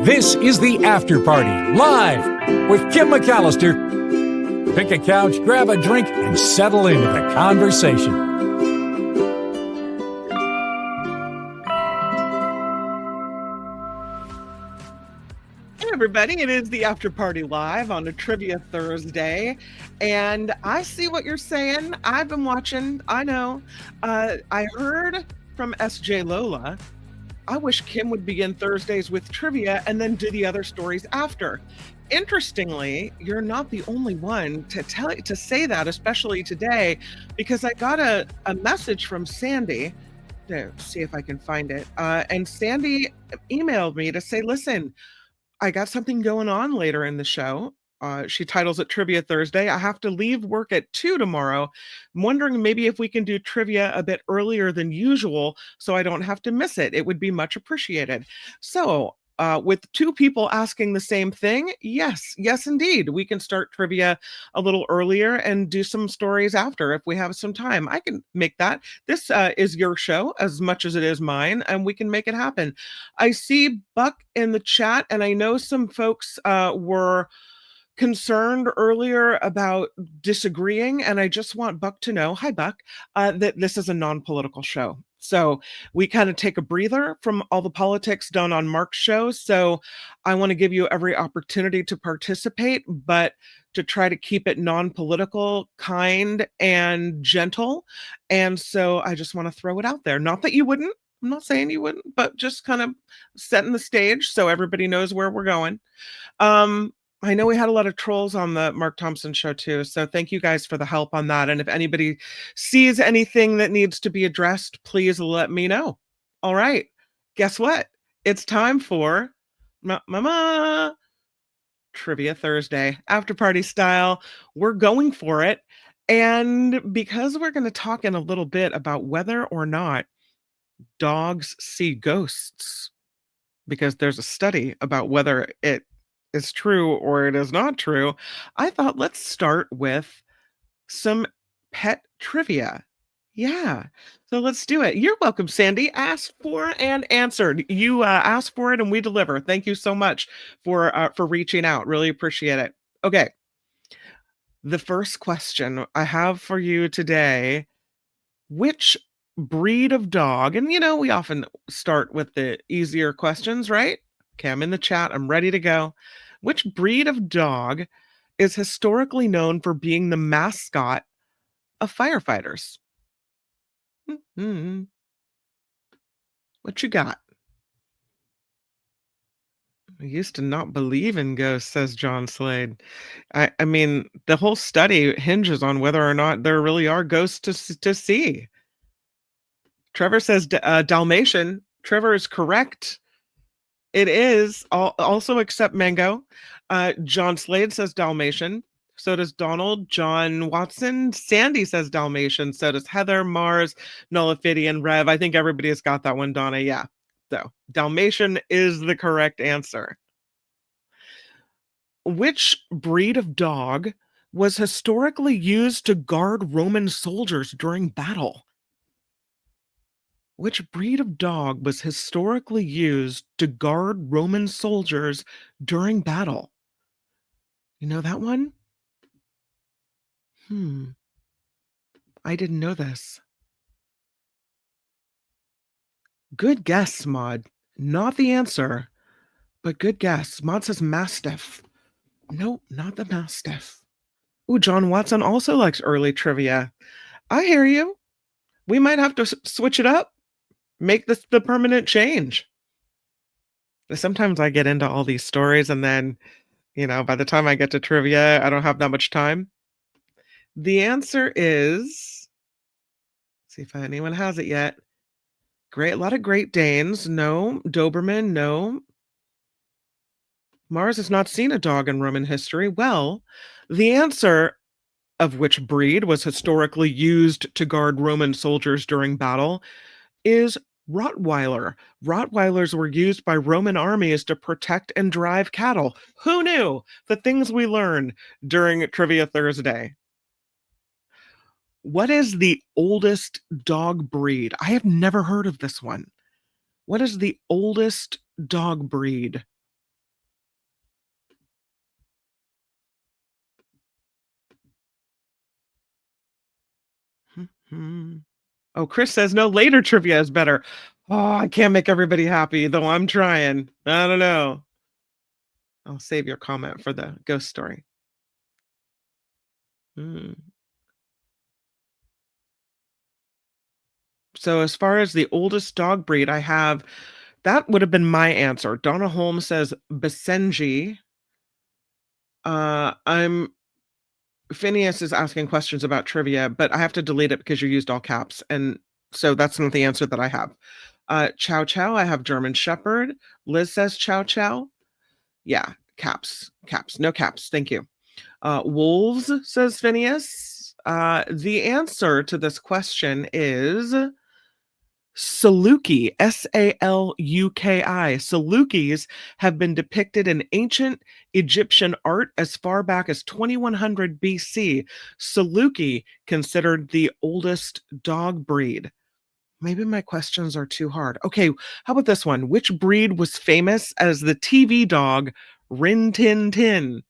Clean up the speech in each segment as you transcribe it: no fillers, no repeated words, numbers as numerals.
This is the After Party, live with Kim McAllister. Pick a couch, grab a drink, and settle into the conversation. Hey everybody, it is the After Party Live on a Trivia Thursday, and I see what you're saying. I've been watching, I know. I heard from SJ Lola, I wish Kim would begin Thursdays with trivia and then do the other stories after. Interestingly, you're not the only one to say that, especially today, because I got a message from Sandy. See if I can find it. And Sandy emailed me to say, listen, I got something going on later in the show. She titles it Trivia Thursday. I have to leave work at 2 tomorrow. I'm wondering maybe if we can do trivia a bit earlier than usual so I don't have to miss it. It would be much appreciated. So with two people asking the same thing, yes, indeed. We can start trivia a little earlier and do some stories after if we have some time. I can make that. This is your show as much as it is mine, and we can make it happen. I see Buck in the chat, and I know some folks were concerned earlier about disagreeing, and I just want Buck to know, hi Buck, that this is a non-political show. So we kind of take a breather from all the politics done on Mark's show. So I want to give you every opportunity to participate, but to try to keep it non-political, kind, and gentle. And so I just want to throw it out there. Not that you wouldn't. I'm not saying you wouldn't, but just kind of setting the stage so everybody knows where we're going. I know we had a lot of trolls on the Mark Thompson show too, so thank you guys for the help on that. And if anybody sees anything that needs to be addressed, please let me know. All right, guess what? It's time for Trivia Thursday, after party style. We're going for it. And because we're going to talk in a little bit about whether or not dogs see ghosts, because there's a study about whether it is true or it is not true, I thought let's start with some pet trivia. Yeah, so let's do it. You're welcome, Sandy. Asked for and answered. You asked for it and we deliver. Thank you so much for reaching out. Really appreciate it. Okay, the first question I have for you today: which breed of dog, and you know we often start with the easier questions, right? Okay, I'm in the chat. I'm ready to go. Which breed of dog is historically known for being the mascot of firefighters? What you got? I used to not believe in ghosts, says John Slade. I mean, the whole study hinges on whether or not there really are ghosts to see. Trevor says Dalmatian. Trevor is correct. It is also except Mango. John Slade says Dalmatian. So does Donald. John Watson. Sandy says Dalmatian. So does Heather, Mars, Nullifidian, Rev. I think everybody has got that one, Donna. Yeah. So Dalmatian is the correct answer. Which breed of dog was historically used to guard Roman soldiers during battle? Which breed of dog was historically used to guard Roman soldiers during battle? You know that one? I didn't know this. Good guess, Maud. Not the answer, but good guess. Maud says Mastiff. Nope, not the Mastiff. Ooh, John Watson also likes early trivia. I hear you. We might have to switch it up. Make this the permanent change. Sometimes I get into all these stories and then, by the time I get to trivia, I don't have that much time. The answer is, see if anyone has it yet. A lot of Great Danes. No. Doberman. No. Mars has not seen a dog in Roman history. Well, the answer of which breed was historically used to guard Roman soldiers during battle is Rottweiler. Rottweilers were used by Roman armies to protect and drive cattle. Who knew? The things we learn during Trivia Thursday. What is the oldest dog breed? I have never heard of this one. What is the oldest dog breed? Mhm. Oh, Chris says no later trivia is better. Oh, I can't make everybody happy, though I'm trying. I don't know. I'll save your comment for the ghost story. Mm. So as far as the oldest dog breed I have, that would have been my answer. Donna Holmes says Basenji. I'm Phineas is asking questions about trivia, but I have to delete it because you used all caps, and so that's not the answer that I have. Chow Chow, I have German Shepherd. Liz says Chow Chow. Yeah, caps, caps, no caps. Thank you. Wolves, says Phineas. The answer to this question is Saluki, Saluki. Salukis have been depicted in ancient Egyptian art as far back as 2100 BC. Saluki considered the oldest dog breed. Maybe my questions are too hard. Okay, how about this one? Which breed was famous as the TV dog Rin Tin Tin?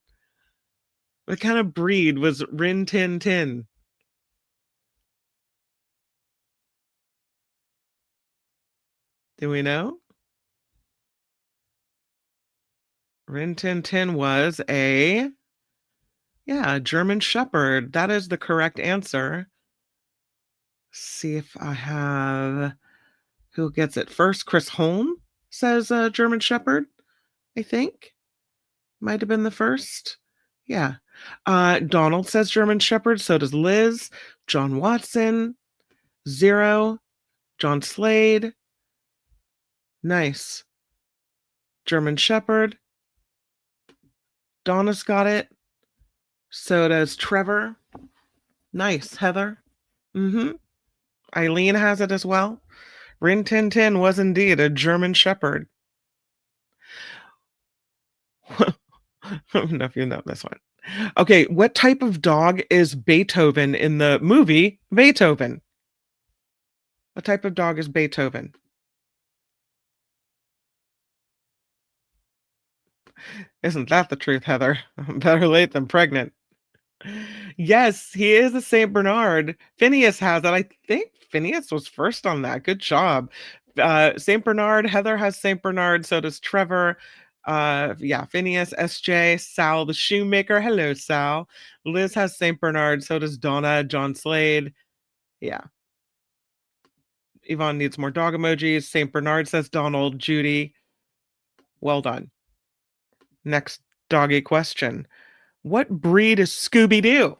What kind of breed was Rin Tin Tin? Do we know? Rin Tin Tin was a German Shepherd. That is the correct answer. See if I have who gets it first. Chris Holm says German Shepherd, I think. Might have been the first. Yeah. Donald says German Shepherd. So does Liz. John Watson. Zero. John Slade. Nice. German Shepherd. Donna's got it. So does Trevor. Nice. Heather. Mm-hmm. Eileen has it as well. Rin Tin Tin was indeed a German Shepherd. I don't know if you know this one. Okay, what type of dog is Beethoven in the movie Beethoven? What type of dog is Beethoven? Isn't that the truth, Heather? Better late than pregnant. Yes, he is a Saint Bernard. Phineas has it. I think Phineas was first on that. Good job. Saint Bernard. Heather has Saint Bernard. So does Trevor. Yeah, Phineas, SJ, Sal the shoemaker. Hello, Sal. Liz has Saint Bernard. So does Donna, John Slade. Yeah. Yvonne needs more dog emojis. Saint Bernard says Donald, Judy. Well done. Next doggy question. What breed is Scooby Doo?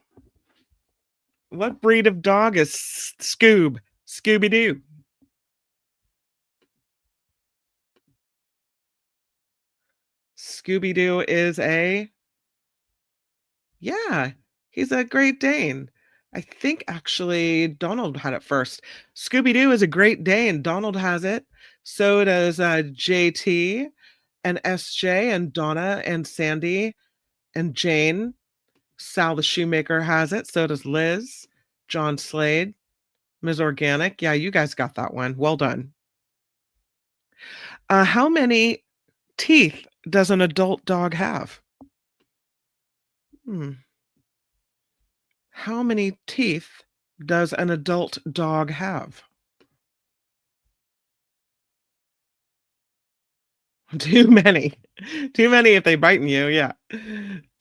What breed of dog is Scoob? Scooby Doo. Scooby Doo is yeah, he's a Great Dane. I think actually Donald had it first. Scooby Doo is a Great Dane. Donald has it. So does JT and SJ and Donna and Sandy and Jane. Sal the shoemaker has it. So does Liz, John Slade, Ms. Organic. Yeah, you guys got that one. Well done. How many teeth does an adult dog have? Hmm. How many teeth does an adult dog have? Too many. Too many if they biting you, yeah.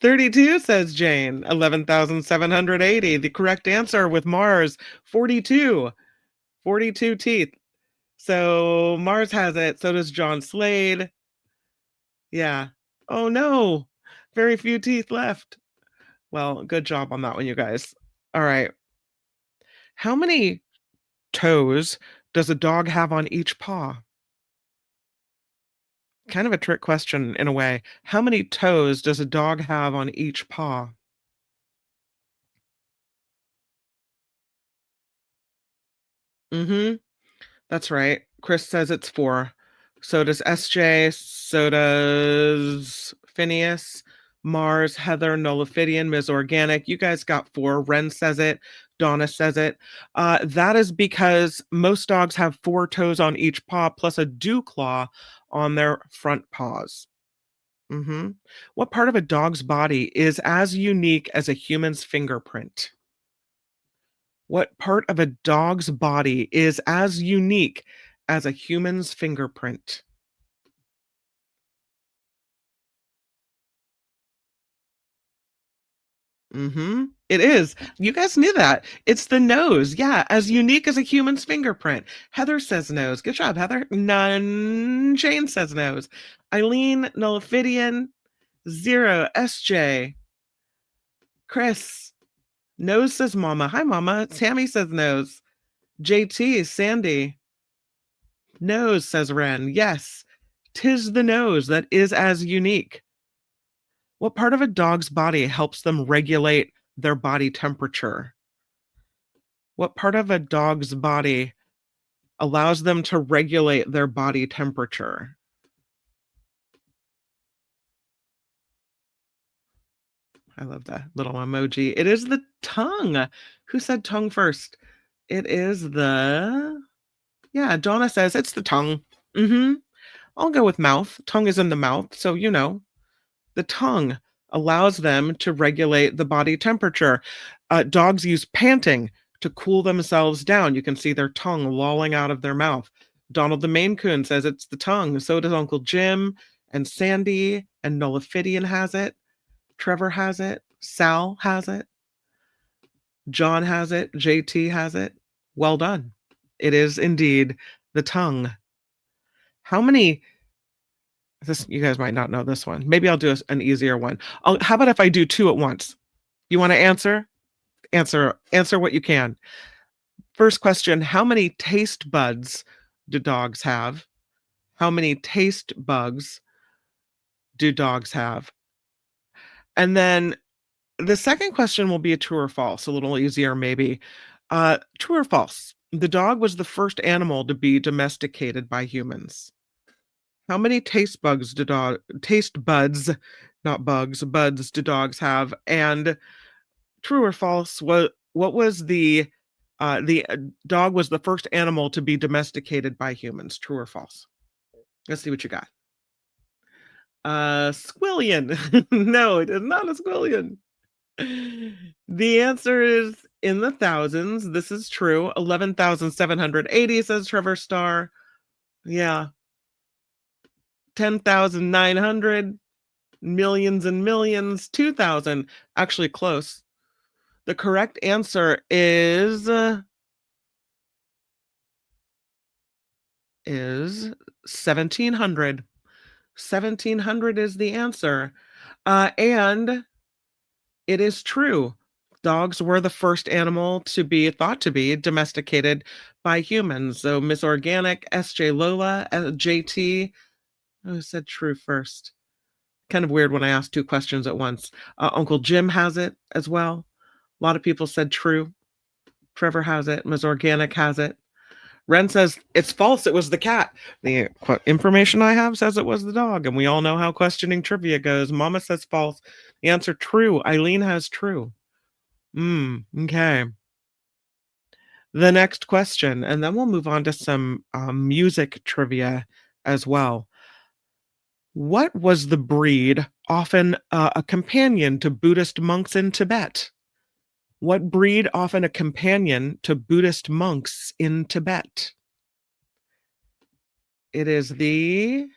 32, says Jane. 11,780. The correct answer with Mars, 42. 42 teeth. So Mars has it. So does John Slade. Yeah. Oh no. Very few teeth left. Well, good job on that one, you guys. All right. How many toes does a dog have on each paw? Kind of a trick question in a way. How many toes does a dog have on each paw? Mm-hmm. That's right. Chris says it's 4. So does SJ. So does Phineas, Mars, Heather, Nolophidian, Ms. Organic. You guys got 4. Ren says it. Donna says it. That is because most dogs have 4 toes on each paw plus a dew claw on their front paws. Mm-hmm. What part of a dog's body is as unique as a human's fingerprint? What part of a dog's body is as unique as a human's fingerprint? It is. You guys knew that. It's the nose. Yeah, as unique as a human's fingerprint. Heather says nose. Good job, Heather. None. Jane says nose. Eileen, Nullifidian, 0, SJ, Chris. Nose says mama. Hi, mama. Tammy says nose. JT, Sandy. Nose says Ren. Yes, 'tis the nose that is as unique. What part of a dog's body helps them regulate their body temperature? What part of a dog's body allows them to regulate their body temperature? I love that little emoji. It is the tongue. Who said tongue first? It is the, yeah, Donna says it's the tongue. I'll go with mouth. Tongue is in the mouth, so the tongue allows them to regulate the body temperature. Dogs use panting to cool themselves down. You can see their tongue lolling out of their mouth. Donald the Maine Coon says it's the tongue. So does Uncle Jim and Sandy, and Nullifidian has it. Trevor has it. Sal has it. John has it. JT has it. Well done. It is indeed the tongue. How many? This, you guys might not know this one. Maybe I'll do an easier one. How about if I do two at once? You want to answer? Answer what you can. First question, how many taste buds do dogs have? How many taste bugs do dogs have? And then the second question will be a true or false, a little easier maybe. True or false? The dog was the first animal to be domesticated by humans. How many taste buds, not bugs, buds do dogs have? And true or false, what was the dog was the first animal to be domesticated by humans? True or false? Let's see what you got. Squillion. No, it is not a squillion. The answer is in the thousands. This is true. 11,780 says Trevor Starr. Yeah. 10,900, millions and millions, 2,000. Actually close. The correct answer is 1,700. 1,700 is the answer. And it is true. Dogs were the first animal to be thought to be domesticated by humans. So Miss Organic, SJ Lola, JT, who said true first? Kind of weird when I asked two questions at once. Uncle Jim has it as well. A lot of people said true. Trevor has it. Miss Organic has it. Ren says it's false. It was the cat. The information I have says it was the dog, and we all know how questioning trivia goes. Mama says false. The answer true. Eileen has true. Okay. The next question, and then we'll move on to some music trivia as well. What was the breed often a companion to Buddhist monks in Tibet? What breed often a companion to Buddhist monks in Tibet? It is the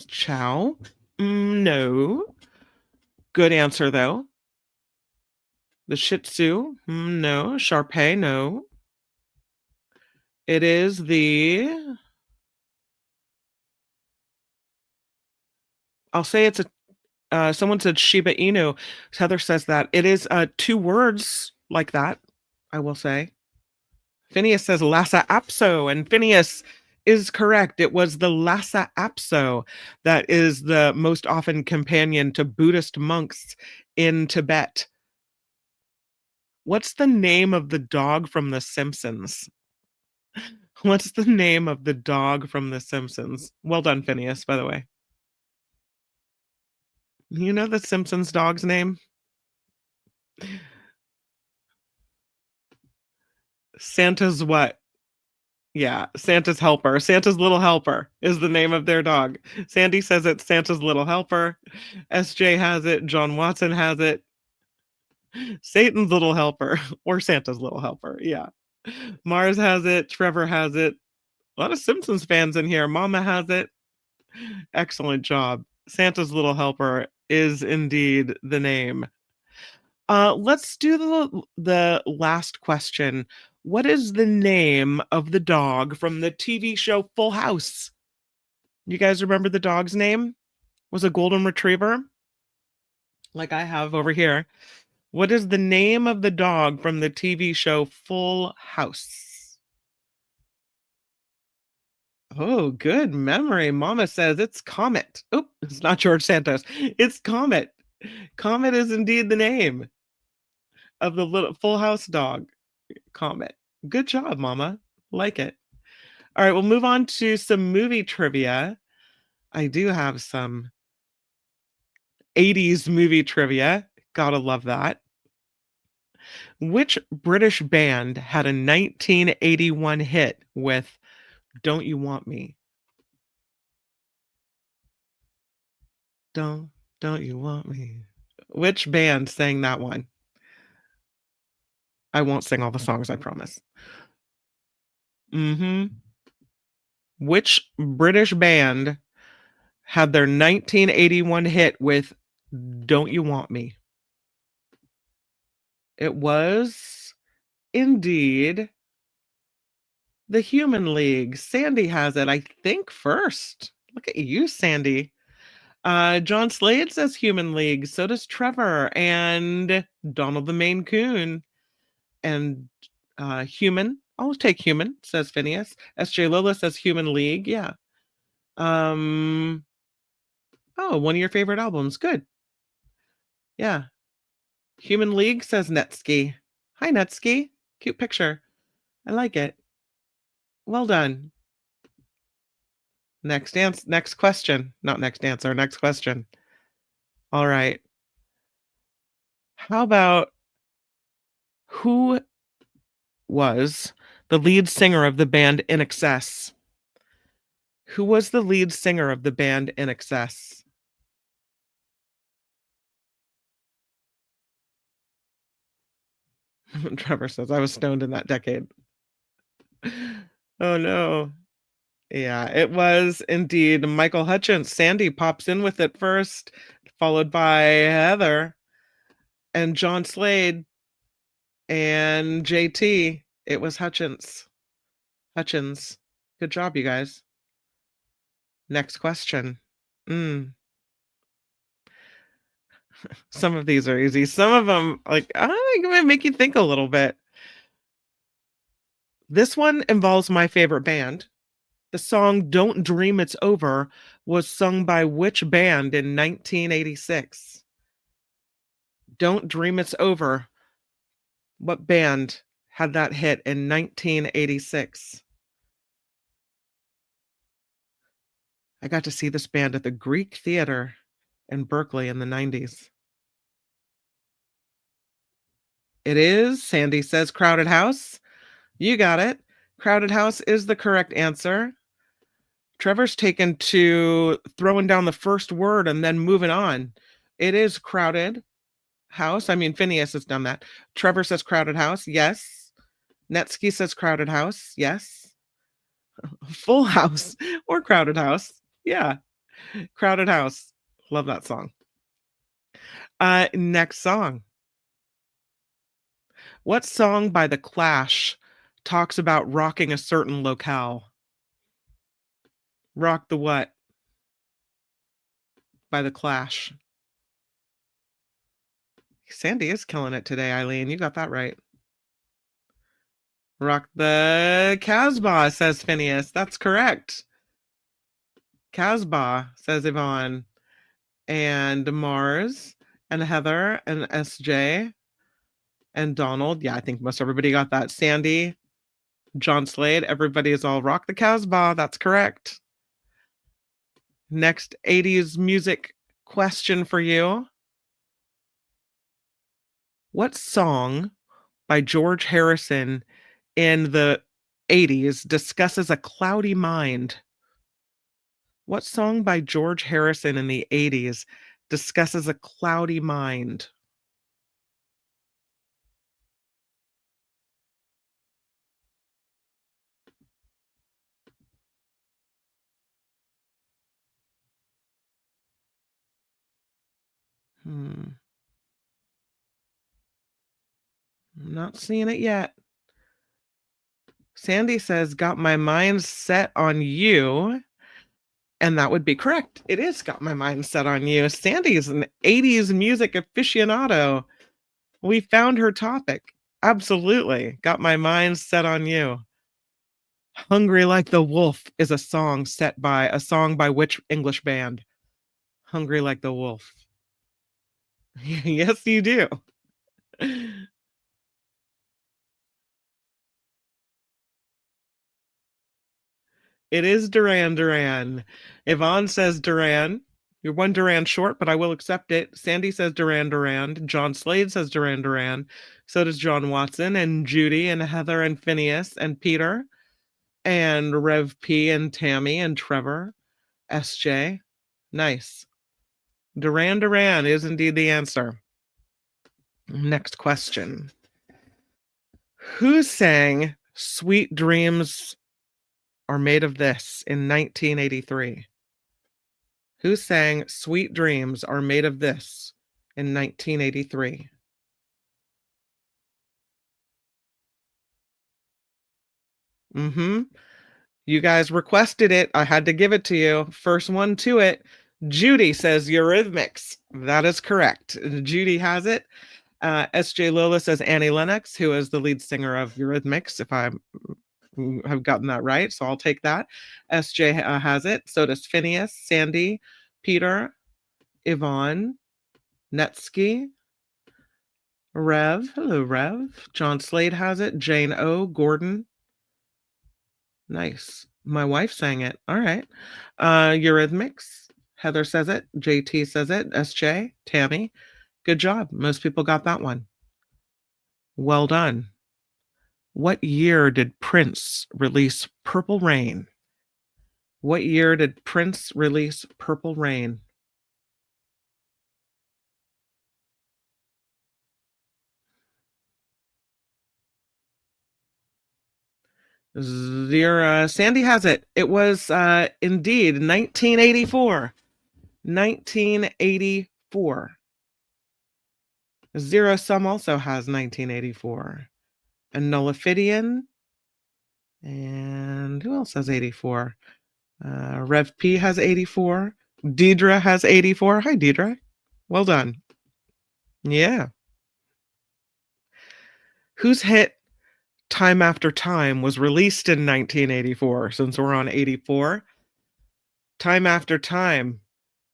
Chow. No. Good answer though. The Shih Tzu. No. Shar Pei. No. It is the, I'll say it's a, someone said Shiba Inu. Heather says that. It is two words like that, I will say. Phineas says Lhasa Apso, and Phineas is correct. It was the Lhasa Apso that is the most often companion to Buddhist monks in Tibet. What's the name of the dog from The Simpsons? What's the name of the dog from The Simpsons? Well done, Phineas, by the way. You know the Simpsons dog's name? Santa's what? Yeah, Santa's Helper. Santa's Little Helper is the name of their dog. Sandy says it's Santa's Little Helper. SJ has it. John Watson has it. Satan's Little Helper or Santa's Little Helper. Yeah. Mars has it. Trevor has it. A lot of Simpsons fans in here. Mama has it. Excellent job. Santa's Little Helper is indeed the name. Let's do the last question. What is the name of the dog from the TV show Full House? You guys remember the dog's name? Was a golden retriever? Like I have over here. What is the name of the dog from the TV show Full House? Oh, good memory. Mama says it's Comet. Oh, it's not George Santos. It's Comet. Comet is indeed the name of the little Full House dog. Comet. Good job, Mama. Like it. All right, we'll move on to some movie trivia. I do have some 80s movie trivia. Gotta love that. Which British band had a 1981 hit with Don't You Want Me? Don't You want me? Which band sang that one? I won't sing all the songs, I promise. Which British band had their 1981 hit with Don't You Want Me? It was indeed the Human League. Sandy has it, I think, first. Look at you, Sandy. John Slade says Human League. So does Trevor and Donald the Maine Coon. And Human. I'll take Human, says Phineas. SJ Lola says Human League. Yeah. Oh, one of your favorite albums. Good. Yeah. Human League, says Netsky. Hi, Netsky. Cute picture. I like it. Well done. Next question. Not next answer, next question. All right. How about who was the lead singer of the band INXS? Who was the lead singer of the band INXS? Trevor says, I was stoned in that decade. Oh no. Yeah, it was indeed Michael Hutchence. Sandy pops in with it first, followed by Heather and John Slade and JT. It was Hutchence. Good job, you guys. Next question. Some of these are easy. Some of them, like, I think, might make you think a little bit. This one involves my favorite band. The song Don't Dream It's Over was sung by which band in 1986? Don't Dream It's Over. What band had that hit in 1986? I got to see this band at the Greek Theater in Berkeley in the 90s. It is, Sandy says, Crowded House. You got it. Crowded House is the correct answer. Trevor's taken to throwing down the first word and then moving on. It is Crowded House. I mean, Phineas has done that. Trevor says Crowded House. Yes. Netsky says Crowded House. Yes. Full House or Crowded House. Yeah. Crowded House. Love that song. Next song. What song by The Clash talks about rocking a certain locale? Rock the what? By The Clash. Sandy is killing it today, Eileen. You got that right. Rock the Casbah, says Phineas. That's correct. Casbah, says Yvonne. And Mars and Heather and SJ and Donald. Yeah, I think most everybody got that. Sandy, John Slade, everybody is all Rock the Casbah. That's correct. Next 80s music question for you. What song by George Harrison in the '80s discusses a cloudy mind? What song by George Harrison in the '80s discusses a cloudy mind? Hmm, I'm not seeing it yet. Sandy says, "Got my mind set on you," and that would be correct. It is "Got My Mind Set on You." Sandy is an '80s music aficionado. We found her topic. Absolutely. "Got My Mind Set on You." "Hungry Like the Wolf" is a song by which English band? "Hungry Like the Wolf." Yes, you do. It is Duran Duran. Yvonne says Duran. You're one Duran short, but I will accept it. Sandy says Duran Duran. John Slade says Duran Duran. So does John Watson and Judy and Heather and Phineas and Peter and Rev P and Tammy and Trevor. SJ. Nice. Duran Duran is indeed the answer. Next question. Who sang Sweet Dreams Are Made of This in 1983? Who sang Sweet Dreams Are Made of This in 1983? Mm-hmm. You guys requested it. I had to give it to you. First one to it. Judy says Eurythmics. That is correct. Judy has it. SJ Lola says Annie Lennox, who is the lead singer of Eurythmics, if I have gotten that right. So I'll take that. SJ has it. So does Phineas, Sandy, Peter, Yvonne, Netsky, Rev. Hello, Rev. John Slade has it. Jane O. Gordon. Nice. My wife sang it. All right. Eurythmics. Heather says it. JT says it. SJ. Tammy. Good job. Most people got that one. Well done. What year did Prince release Purple Rain? What year did Prince release Purple Rain? Sandy has it. It was indeed 1984. 1984. Zero Sum also has 1984. And Nullifidian. And who else has 84? Rev P has 84. Deidre has 84. Hi, Deidre. Well done. Yeah. Whose hit Time After Time was released in 1984? Since we're on 84. Time After Time.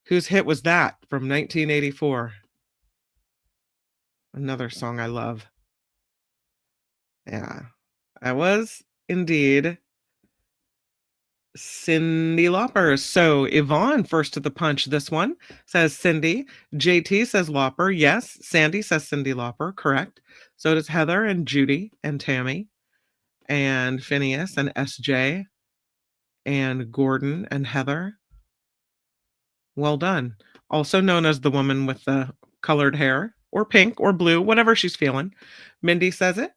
Whose hit was that from 1984? Another song I love. Yeah. I was indeed Cyndi Lauper. So Yvonne, first to the punch, this one says Cindy. JT says Lauper. Yes. Sandy says Cyndi Lauper. Correct. So does Heather and Judy and Tammy and Phineas and SJ and Gordon and Heather. Well done. Also known as the woman with the colored hair or pink or blue, whatever she's feeling. Mindy says it.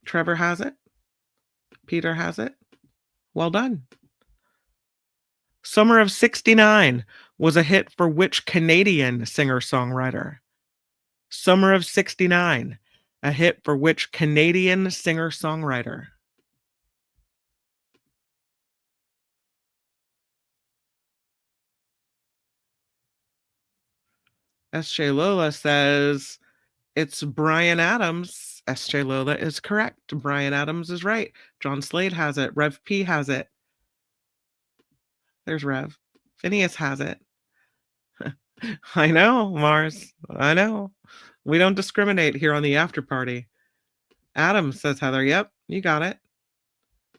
Trevor has it. Peter has it. Well done. Summer of '69 was a hit for which Canadian singer-songwriter? Summer of '69, a hit for which Canadian singer-songwriter? SJ Lola says it's Bryan Adams. SJ Lola is correct. Bryan Adams is right. John Slade has it. Rev P has it. There's Rev. Phineas has it. I know, Mars. I know. We don't discriminate here on the after party. Adams, says Heather. Yep, you got it.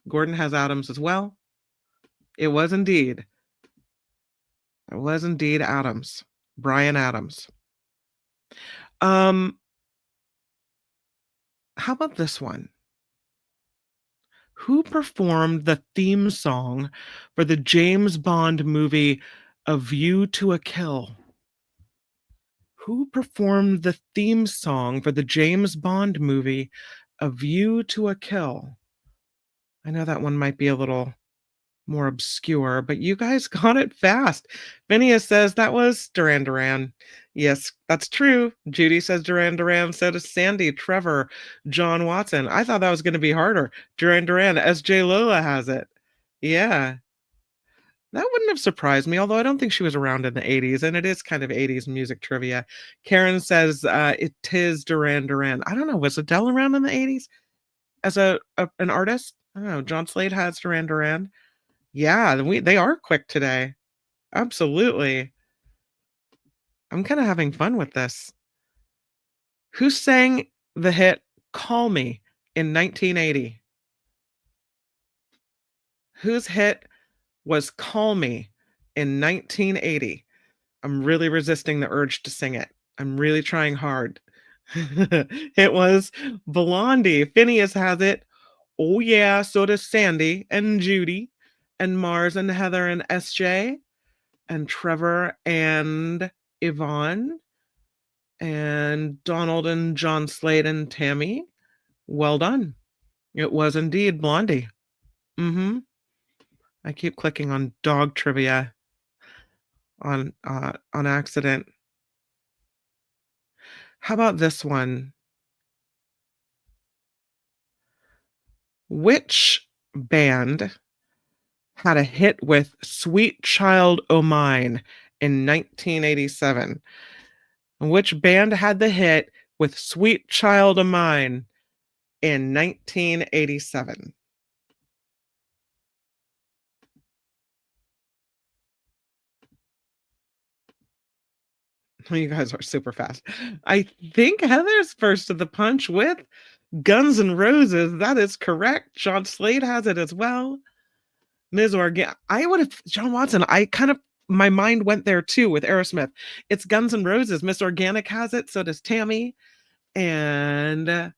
Gordon has Adams as well. It was indeed. It was indeed Adams. Bryan Adams. How about this one? Who performed the theme song for the James Bond movie A View to a Kill? Who performed the theme song for the James Bond movie A View to a Kill? I know that one might be a little more obscure, but you guys got it fast. Phineas says that was Duran Duran. Yes, that's true. Judy says Duran Duran. So does Sandy, Trevor, John Watson. I thought that was going to be harder. Duran Duran. SJ Lola has it. Yeah. That wouldn't have surprised me, although I don't think she was around in the 80s, and it is kind of 80s music trivia. Karen says it is Duran Duran. I don't know. Was Adele around in the 80s as an artist? I don't know. John Slade has Duran Duran. Yeah, they are quick today. Absolutely. I'm kind of having fun with this. Who sang the hit Call Me in 1980? Whose hit was Call Me in 1980? I'm really resisting the urge to sing it. I'm really trying hard. It was Blondie. Phineas has it. Oh, yeah, so does Sandy and Judy and Mars and Heather and SJ and Trevor and Yvonne and Donald and John Slade and Tammy. Well done. It was indeed Blondie. I keep clicking on dog trivia on accident. How about this one? Which band had a hit with Sweet Child O' Mine in 1987? Which band had the hit with Sweet Child O' Mine in 1987? You guys are super fast. I think Heather's first to the punch with Guns N' Roses. That is correct. John Slade has it as well. Ms. Organic. I would have John Watson. My mind went there too with Aerosmith. It's Guns N' Roses. Miss Organic has it. So does Tammy and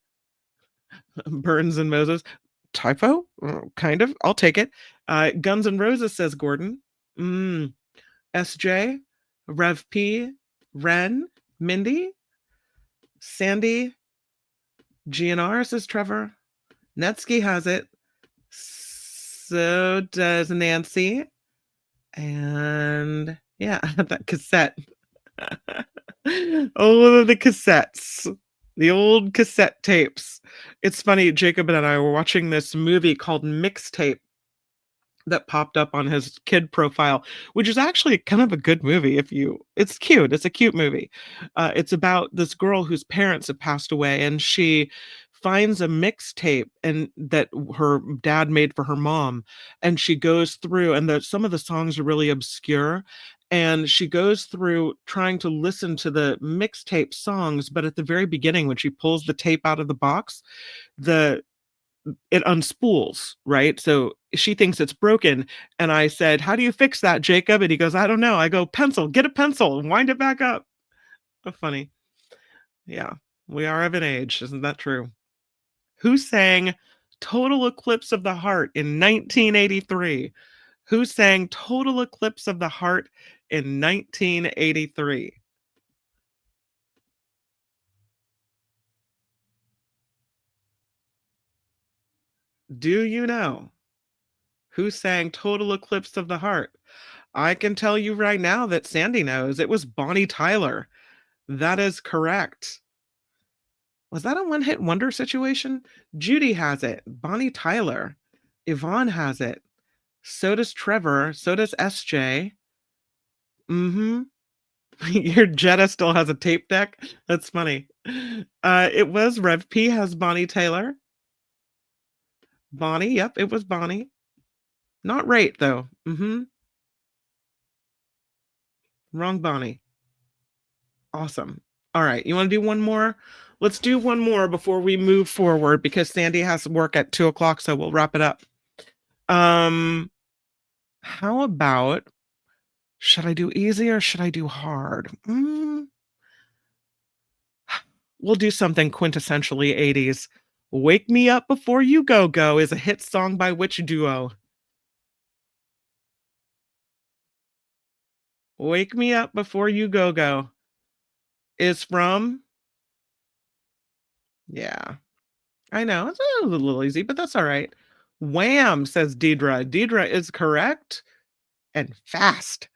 Burns and Moses. Typo? Kind of. I'll take it. Guns N' Roses, says Gordon. SJ, Rev P, Ren, Mindy, Sandy, GNR, says Trevor. Netsky has it. So does Nancy. And yeah, that cassette. Oh, the cassettes. The old cassette tapes. It's funny, Jacob and I were watching this movie called Mixtape that popped up on his kid profile, which is actually kind of a good movie. It's cute. It's a cute movie. It's about this girl whose parents have passed away, and she finds a mixtape and that her dad made for her mom, and she goes through, and some of the songs are really obscure, and she goes through trying to listen to the mixtape songs, but at the very beginning, when she pulls the tape out of the box, it unspools, right? So she thinks it's broken. And I said, how do you fix that, Jacob? And he goes, I don't know. I go, pencil, get a pencil and wind it back up. Oh, funny. Yeah, we are of an age. Isn't that true? Who sang Total Eclipse of the Heart in 1983? Who sang Total Eclipse of the Heart in 1983? Do you know who sang Total Eclipse of the Heart? I can tell you right now that Sandy knows. It was Bonnie Tyler. That is correct. Was that a one-hit wonder situation? Judy has it. Bonnie Tyler. Yvonne has it. So does Trevor. So does SJ. Your Jetta still has a tape deck? That's funny. It was Rev P has Bonnie Tyler. Bonnie, yep, it was Bonnie. Not right, though. Wrong Bonnie. Awesome. All right, you want to do one more? Let's do one more before we move forward, because Sandy has work at 2:00, so we'll wrap it up. How about, should I do easy or should I do hard? We'll do something quintessentially 80s. Wake Me Up Before You Go Go is a hit song by which duo? Wake Me Up Before You Go Go is from, yeah, I know it's a little easy, but that's all right. Wham, says Deidre. Deidre is correct and fast.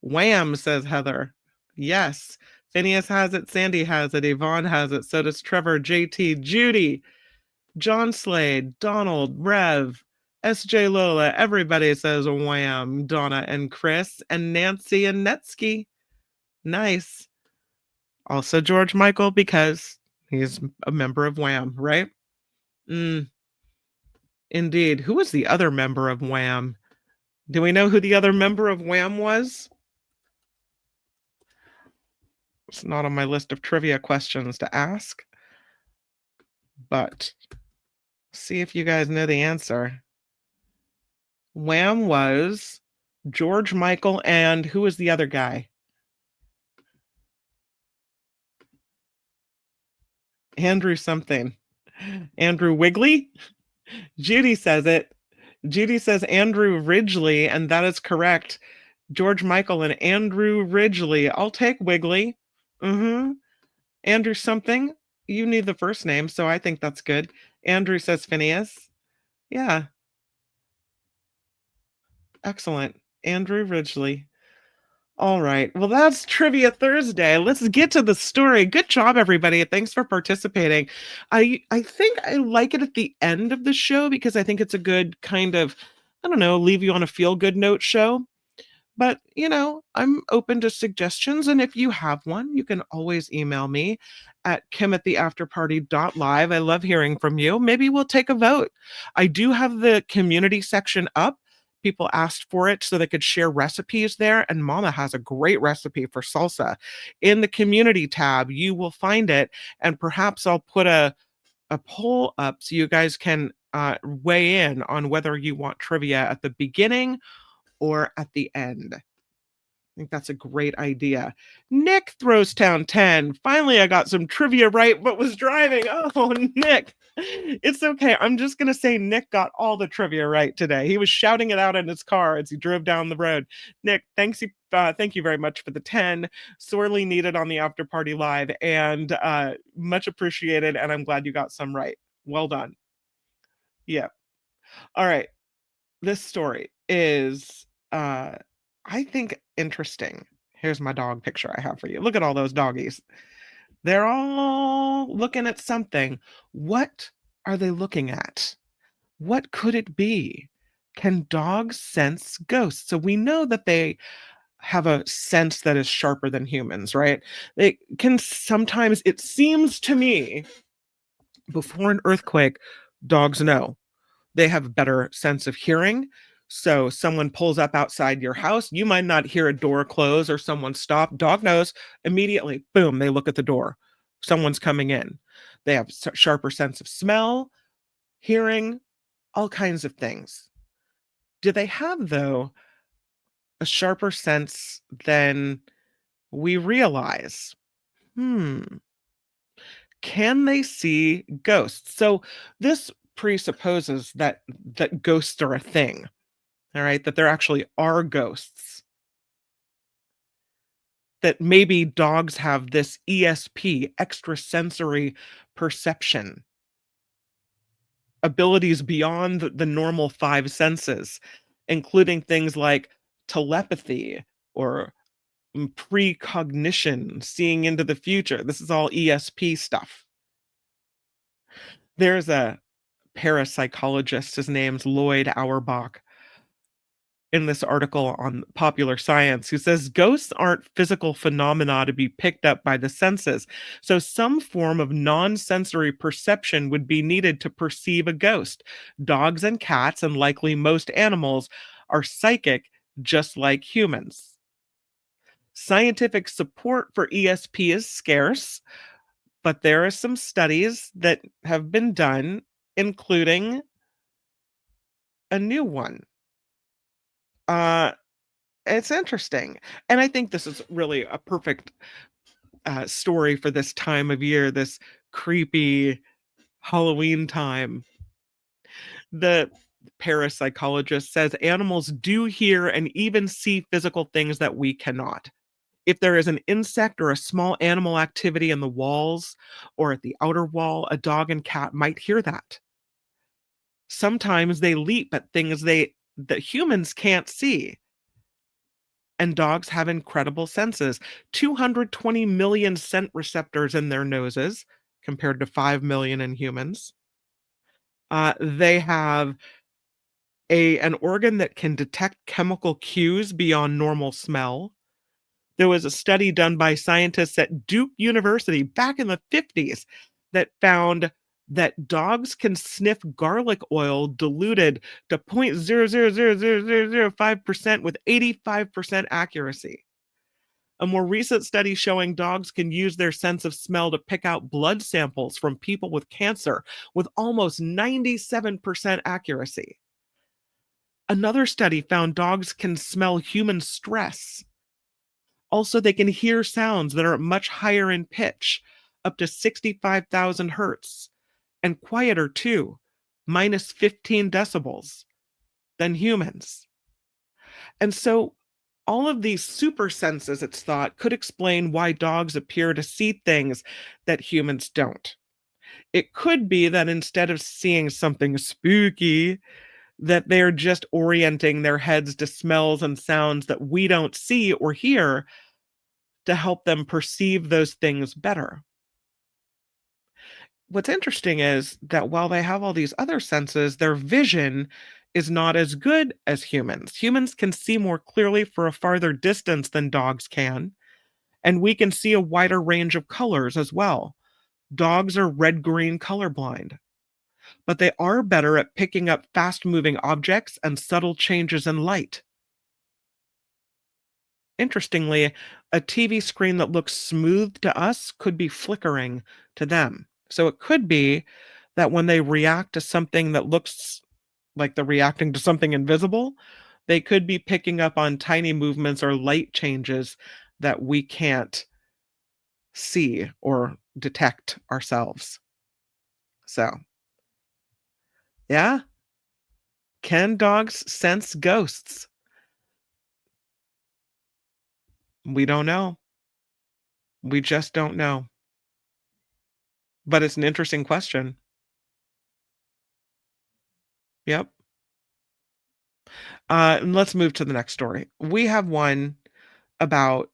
Wham, says Heather. Yes. Phineas has it, Sandy has it, Yvonne has it, so does Trevor, JT, Judy, John Slade, Donald, Rev, SJ Lola. Everybody says wham. Donna and Chris and Nancy and Netsky. Nice. Also George Michael because he's a member of Wham, right? Indeed. Who was the other member of Wham? Do we know who the other member of Wham was? It's not on my list of trivia questions to ask, but see if you guys know the answer. Wham was George Michael and who was the other guy? Andrew something. Andrew Wiggly? Judy says it. Judy says Andrew Ridgeley, and that is correct. George Michael and Andrew Ridgeley. I'll take Wiggly. Andrew something. You need the first name, so I think that's good. Andrew says Phineas. Yeah. Excellent. Andrew Ridgeley. All right. Well, that's Trivia Thursday. Let's get to the story. Good job, everybody. Thanks for participating. I think I like it at the end of the show because I think it's a good kind of, I don't know, leave you on a feel-good note show. But, I'm open to suggestions. And if you have one, you can always email me at kim@theafterparty.live. I love hearing from you. Maybe we'll take a vote. I do have the community section up. People asked for it so they could share recipes there. And Mama has a great recipe for salsa. In the community tab, you will find it. And perhaps I'll put a poll up so you guys can weigh in on whether you want trivia at the beginning or at the end. I think that's a great idea. Nick throws down 10. Finally, I got some trivia right, but was driving. Oh, Nick. It's okay. I'm just going to say Nick got all the trivia right today. He was shouting it out in his car as he drove down the road. Nick, thank you very much for the 10. Sorely needed on the After Party Live and much appreciated. And I'm glad you got some right. Well done. Yeah. All right. This story is I think interesting. Here's my dog picture I have for you. Look at all those doggies. They're all looking at something. What are they looking at? What could it be? Can dogs sense ghosts? So we know that they have a sense that is sharper than humans, right? They can sometimes, it seems to me, before an earthquake, dogs know. They have a better sense of hearing. So someone pulls up outside your house, you might not hear a door close or someone stop. Dog knows immediately. Boom, they look at the door. Someone's coming in. They have sharper sense of smell, hearing, all kinds of things. Do they have, though, a sharper sense than we realize? Can they see ghosts? So this presupposes that ghosts are a thing. All right, that there actually are ghosts. That maybe dogs have this ESP, extrasensory perception, abilities beyond the normal 5 senses, including things like telepathy or precognition, seeing into the future. This is all ESP stuff. There's a parapsychologist, his name's Lloyd Auerbach, in this article on Popular Science, who says ghosts aren't physical phenomena to be picked up by the senses. So some form of non-sensory perception would be needed to perceive a ghost. Dogs and cats, and likely most animals, are psychic just like humans. Scientific support for ESP is scarce, but there are some studies that have been done, including a new one. It's interesting. And I think this is really a perfect story for this time of year, this creepy Halloween time. The parapsychologist says animals do hear and even see physical things that we cannot. If there is an insect or a small animal activity in the walls or at the outer wall, a dog and cat might hear that. Sometimes they leap at things that humans can't see. And dogs have incredible senses. 220 million scent receptors in their noses compared to 5 million in humans. They have an organ that can detect chemical cues beyond normal smell. There was a study done by scientists at Duke University back in the 50s that found that dogs can sniff garlic oil diluted to 0.000005% with 85% accuracy. A more recent study showing dogs can use their sense of smell to pick out blood samples from people with cancer with almost 97% accuracy. Another study found dogs can smell human stress. Also, they can hear sounds that are much higher in pitch, up to 65,000 hertz, and quieter too, minus 15 decibels, than humans. And so, all of these super senses, it's thought, could explain why dogs appear to see things that humans don't. It could be that instead of seeing something spooky, that they're just orienting their heads to smells and sounds that we don't see or hear to help them perceive those things better. What's interesting is that while they have all these other senses, their vision is not as good as humans. Humans can see more clearly for a farther distance than dogs can, and we can see a wider range of colors as well. Dogs are red-green colorblind, but they are better at picking up fast-moving objects and subtle changes in light. Interestingly, a TV screen that looks smooth to us could be flickering to them. So it could be that when they react to something that looks like they're reacting to something invisible, they could be picking up on tiny movements or light changes that we can't see or detect ourselves. So, yeah. Can dogs sense ghosts? We don't know. We just don't know. But it's an interesting question. Yep. And let's move to the next story. We have one about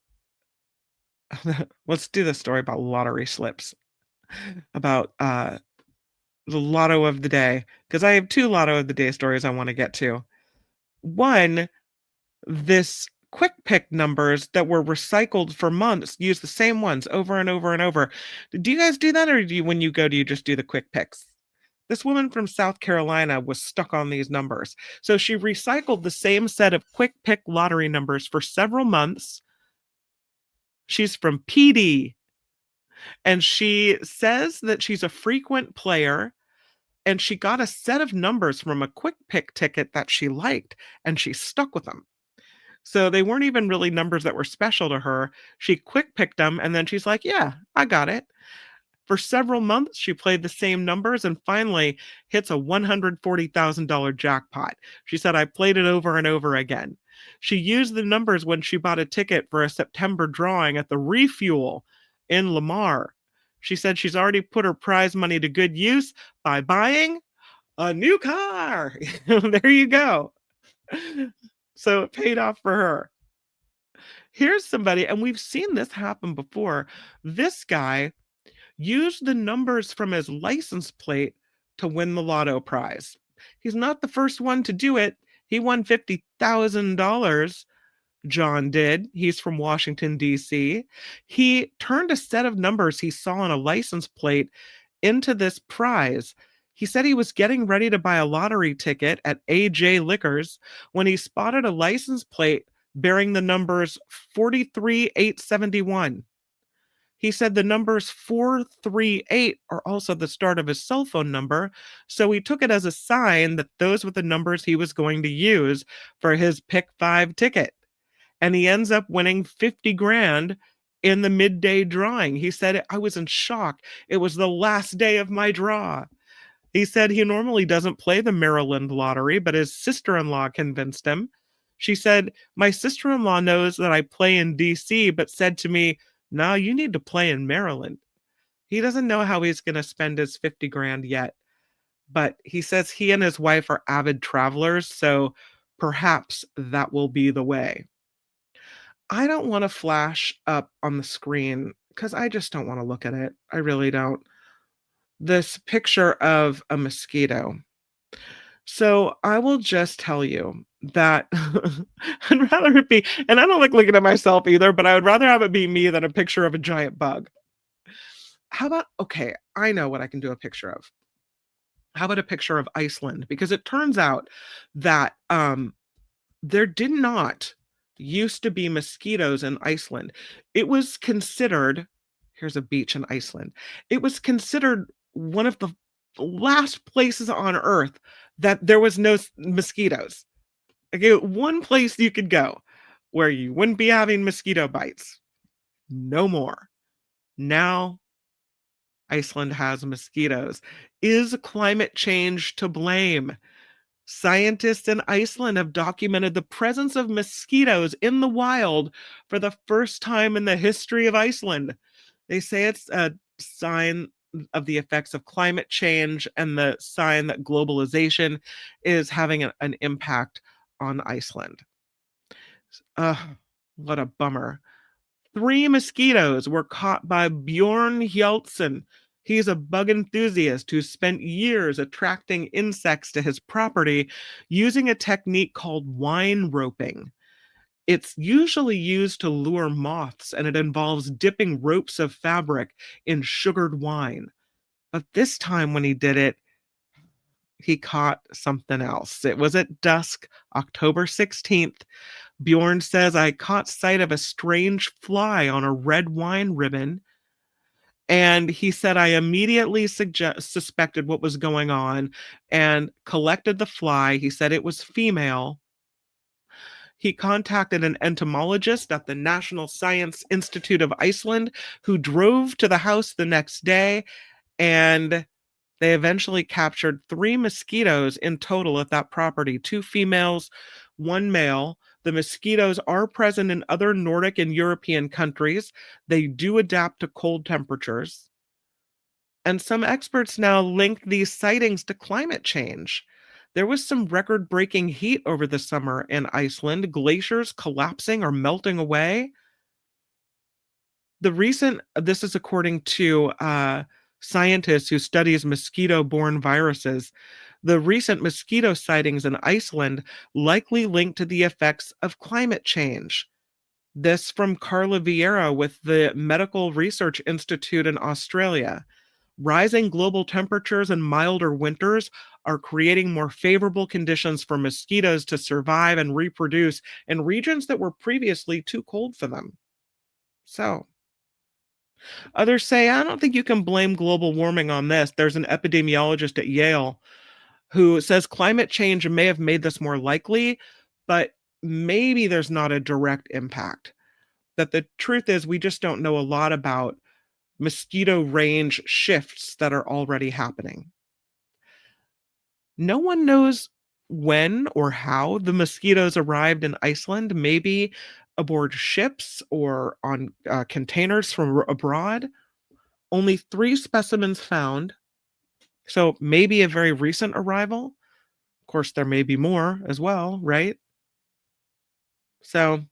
let's do this story about lottery slips, about the lotto of the day, because I have two lotto of the day stories I want to get to. One, this quick pick numbers that were recycled for months, use the same ones over and over and over. Do you guys do that, or do you, when you go, do you just do the quick picks? This woman from South Carolina was stuck on these numbers. So she recycled the same set of quick pick lottery numbers for several months. She's from PD. And she says that she's a frequent player, and she got a set of numbers from a quick pick ticket that she liked, and she stuck with them. So they weren't even really numbers that were special to her. She quick picked them, and then she's like, yeah, I got it. For several months, she played the same numbers and finally hits a $140,000 jackpot. She said, I played it over and over again. She used the numbers when she bought a ticket for a September drawing at the Refuel in Lamar. She said she's already put her prize money to good use by buying a new car. There you go. So it paid off for her. Here's somebody, and we've seen this happen before. This guy used the numbers from his license plate to win the lotto prize. He's not the first one to do it. He won $50,000. John did. He's from Washington, D.C. He turned a set of numbers he saw on a license plate into this prize. He said he was getting ready to buy a lottery ticket at AJ Liquors when he spotted a license plate bearing the numbers 43871. He said the numbers 438 are also the start of his cell phone number, so he took it as a sign that those were the numbers he was going to use for his Pick 5 ticket. And he ends up winning 50 grand in the midday drawing. He said, I was in shock. It was the last day of my draw. He said he normally doesn't play the Maryland lottery, but his sister-in-law convinced him. She said, "My sister-in-law knows that I play in DC, but said to me, 'No, you need to play in Maryland.'" He doesn't know how he's going to spend his 50 grand yet, but he says he and his wife are avid travelers, so perhaps that will be the way. I don't want to flash up on the screen because I just don't want to look at it. I really don't. This picture of a mosquito. So I will just tell you that I'd rather it be, and I don't like looking at myself either, but I would rather have it be me than a picture of a giant bug. How about, okay, I know what I can do a picture of. How about a picture of Iceland? Because it turns out that there did not used to be mosquitoes in Iceland. It was considered, here's a beach in Iceland. It was considered one of the last places on earth that there was no mosquitoes. Okay, one place you could go where you wouldn't be having mosquito bites. No more. Now Iceland has mosquitoes. Is climate change to blame? Scientists in Iceland have documented the presence of mosquitoes in the wild for the first time in the history of Iceland. They say it's a sign of the effects of climate change and the sign that globalization is having an impact on Iceland. What a bummer. 3 mosquitoes were caught by Bjorn Hjaltsen. He's a bug enthusiast who spent years attracting insects to his property using a technique called wine roping. It's usually used to lure moths, and it involves dipping ropes of fabric in sugared wine. But this time when he did it, he caught something else. It was at dusk, October 16th. Bjorn says, "I caught sight of a strange fly on a red wine ribbon." And he said, "I immediately suspected what was going on and collected the fly." He said it was female. He contacted an entomologist at the National Science Institute of Iceland who drove to the house the next day, and they eventually captured 3 mosquitoes in total at that property, 2 females, 1 male. The mosquitoes are present in other Nordic and European countries. They do adapt to cold temperatures. And some experts now link these sightings to climate change. There was some record-breaking heat over the summer in Iceland, glaciers collapsing or melting away. This is according to scientists who studies mosquito-borne viruses. The recent mosquito sightings in Iceland likely linked to the effects of climate change. This from Carla Vieira with the Medical Research Institute in Australia. Rising global temperatures and milder winters are creating more favorable conditions for mosquitoes to survive and reproduce in regions that were previously too cold for them. So, others say, I don't think you can blame global warming on this. There's an epidemiologist at Yale who says climate change may have made this more likely, but maybe there's not a direct impact. That the truth is, we just don't know a lot about mosquito range shifts that are already happening. No one knows when or how the mosquitoes arrived in Iceland, maybe aboard ships or on containers from abroad. Only 3 specimens found, so maybe a very recent arrival. Of course, there may be more as well, right? So,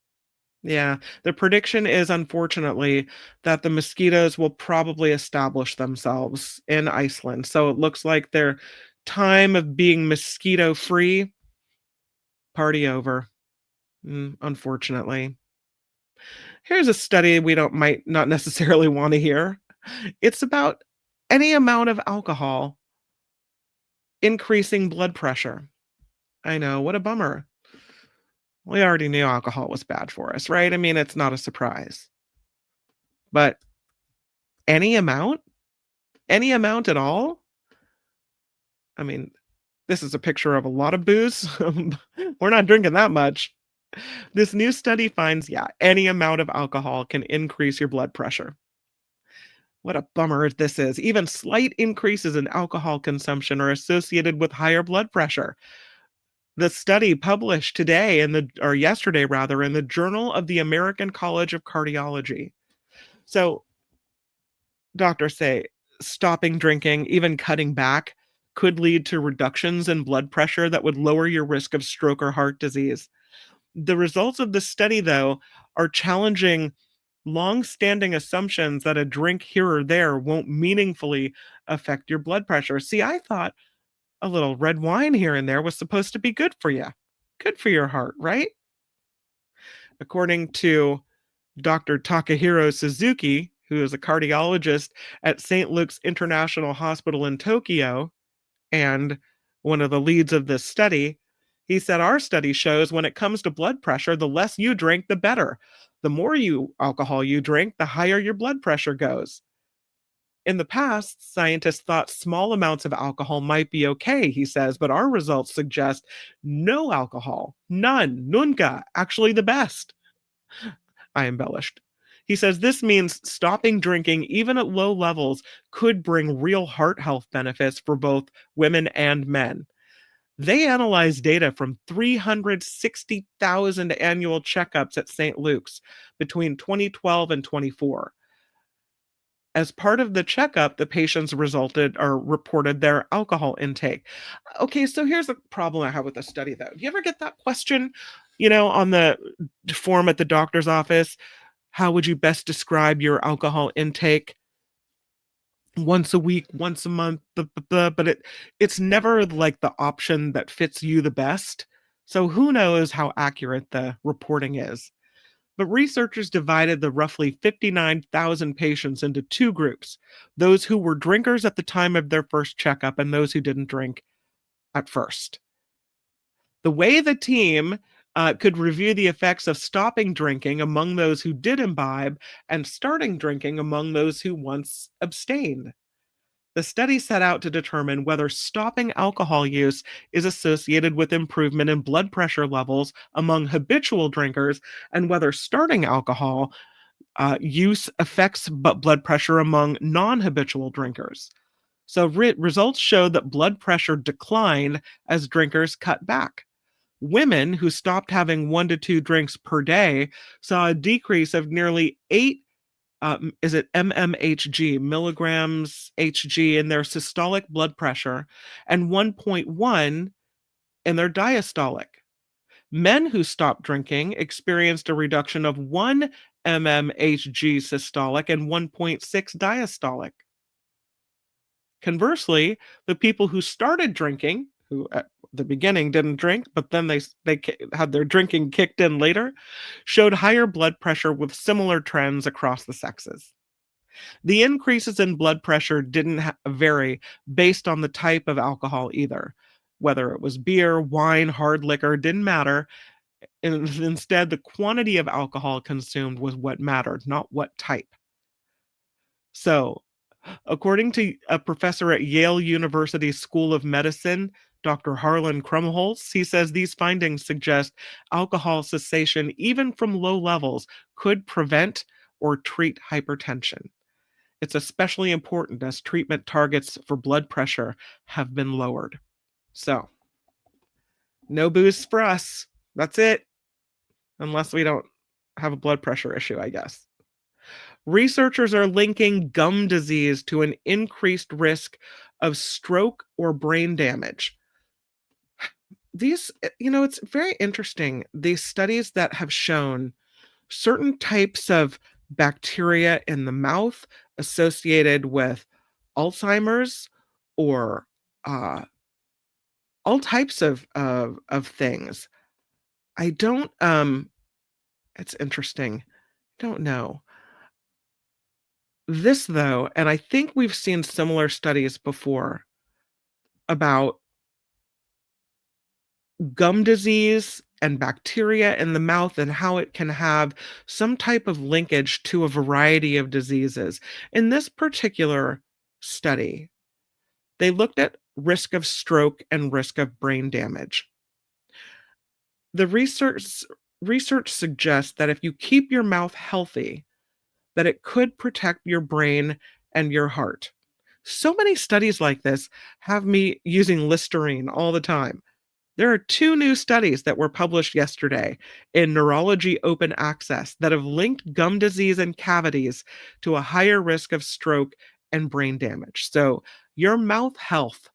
yeah, the prediction is unfortunately that the mosquitoes will probably establish themselves in Iceland. So it looks like their time of being mosquito free, party over. Unfortunately. Here's a study we might not necessarily want to hear. It's about any amount of alcohol increasing blood pressure. I know, what a bummer. We already knew alcohol was bad for us, right? I mean, it's not a surprise. But any amount? Any amount at all? I mean, this is a picture of a lot of booze. We're not drinking that much. This new study finds, any amount of alcohol can increase your blood pressure. What a bummer this is. Even slight increases in alcohol consumption are associated with higher blood pressure. The study published today or yesterday rather, in the Journal of the American College of Cardiology. So doctors say stopping drinking, even cutting back, could lead to reductions in blood pressure that would lower your risk of stroke or heart disease. The results of the study, though, are challenging long-standing assumptions that a drink here or there won't meaningfully affect your blood pressure. See, I thought a little red wine here and there was supposed to be good for you, good for your heart, right? According to Dr. Takahiro Suzuki, who is a cardiologist at St. Luke's International Hospital in Tokyo and one of the leads of this study, he said, our study shows when it comes to blood pressure, the less you drink, the better. The more alcohol you drink, the higher your blood pressure goes. In the past, scientists thought small amounts of alcohol might be okay, he says, but our results suggest no alcohol, none, nunca, actually the best. I embellished. He says this means stopping drinking, even at low levels, could bring real heart health benefits for both women and men. They analyzed data from 360,000 annual checkups at St. Luke's between 2012 and 24. As part of the checkup, the patients reported their alcohol intake. Okay, so here's the problem I have with the study, though. Do you ever get that question, on the form at the doctor's office? How would you best describe your alcohol intake? Once a week, once a month, but it's never like the option that fits you the best. So who knows how accurate the reporting is. But researchers divided the roughly 59,000 patients into two groups, those who were drinkers at the time of their first checkup and those who didn't drink at first. The way the team could review the effects of stopping drinking among those who did imbibe and starting drinking among those who once abstained. The study set out to determine whether stopping alcohol use is associated with improvement in blood pressure levels among habitual drinkers and whether starting alcohol use affects blood pressure among non-habitual drinkers. So results showed that blood pressure declined as drinkers cut back. Women who stopped having 1 to 2 drinks per day saw a decrease of nearly 8 mmHg, milligrams Hg in their systolic blood pressure and 1.1 in their diastolic. Men who stopped drinking experienced a reduction of 1 mmHg systolic and 1.6 diastolic. Conversely, the people who started drinking, who at the beginning didn't drink, but then they had their drinking kicked in later, showed higher blood pressure with similar trends across the sexes. The increases in blood pressure didn't vary based on the type of alcohol either. Whether it was beer, wine, hard liquor, didn't matter. Instead, the quantity of alcohol consumed was what mattered, not what type. So, according to a professor at Yale University School of Medicine, Dr. Harlan Krumholz, he says these findings suggest alcohol cessation, even from low levels, could prevent or treat hypertension. It's especially important as treatment targets for blood pressure have been lowered. So, no booze for us. That's it. Unless we don't have a blood pressure issue, I guess. Researchers are linking gum disease to an increased risk of stroke or brain damage. These, it's very interesting. These studies that have shown certain types of bacteria in the mouth associated with Alzheimer's or all types of things. I don't, it's interesting. Don't know. This, though, and I think we've seen similar studies before about gum disease and bacteria in the mouth and how it can have some type of linkage to a variety of diseases. In this particular study, they looked at risk of stroke and risk of brain damage. The research suggests that if you keep your mouth healthy, that it could protect your brain and your heart. So many studies like this have me using Listerine all the time. There are two new studies that were published yesterday in Neurology Open Access that have linked gum disease and cavities to a higher risk of stroke and brain damage. So, your mouth health